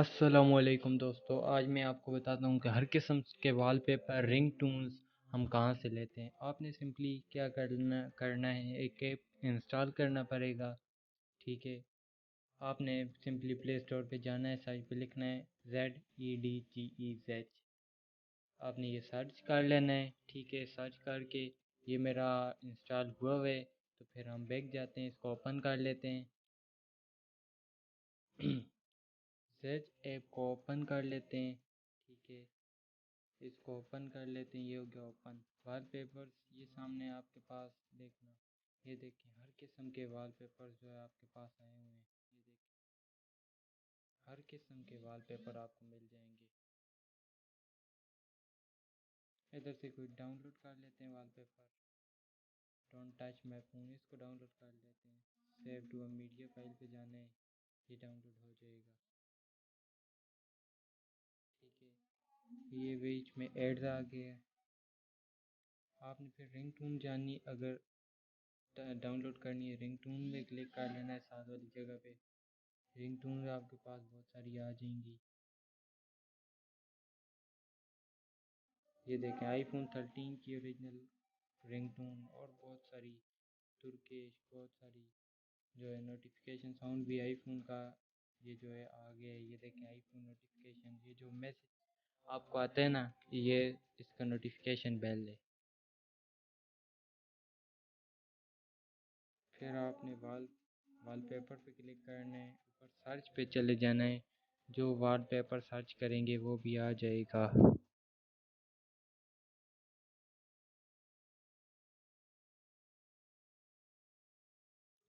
अस्सलामुअलैकुम दोस्तों, आज मैं आपको बताता हूँ कि हर किस्म के वॉलपेपर रिंग टून्स हम कहाँ से लेते हैं। आपने सिंपली क्या करना है, एक ऐप इंस्टॉल करना पड़ेगा। ठीक है, आपने सिंपली प्ले स्टोर पे जाना है, साइट पे लिखना है ZEDGEZ। आपने ये सर्च कर लेना है। ठीक है, सर्च करके ये मेरा इंस्टॉल हुआ है, तो फिर हम बैक जाते हैं, इसको ओपन कर लेते हैं। जेड ऐप को ओपन कर लेते हैं। ठीक है, इसको ओपन कर लेते हैं। ये हो गया ओपन। वॉलपेपर्स ये सामने आपके पास देखना, ये देखिए हर किस्म के वॉलपेपर्स जो है आपके पास आए हुए हैं। ये देखिए हर किस्म के वॉलपेपर आपको मिल जाएंगे। इधर से कोई डाउनलोड कर लेते हैं wallpaper. Don't touch my phone, इसको डाउनलोड कर लेते हैं। Save to a media file पे जाना है, ये डाउनलोड हो जाएगा। ठीक है, ये बीच में एड्स आ गया है। आपने फिर रिंग टून जानी, अगर डाउनलोड करनी है रिंग टून में क्लिक कर लेना है साथ वाली जगह पे। रिंग टून आपके पास बहुत सारी आ जाएंगी। ये देखें आईफोन 13 की ओरिजिनल रिंग टून और बहुत सारी तुर्किश, बहुत सारी जो है नोटिफिकेशन साउंड भी आईफोन का ये जो है आ गया है। ये देखें आईफोन नोटिफिकेशन, ये जो मैसेज आपको आता है ना, ये इसका नोटिफिकेशन बेल है। फिर आपने वॉलपेपर पे क्लिक करना है, ऊपर सर्च पे चले जाना है। जो वॉलपेपर सर्च करेंगे वो भी आ जाएगा।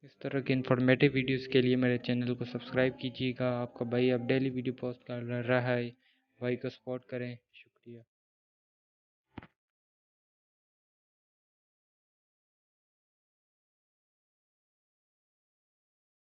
इस तरह के इन्फॉर्मेटिव वीडियोस के लिए मेरे चैनल को सब्सक्राइब कीजिएगा। आपका भाई अब डेली वीडियो पोस्ट कर रहा है, भाई को सपोर्ट करें।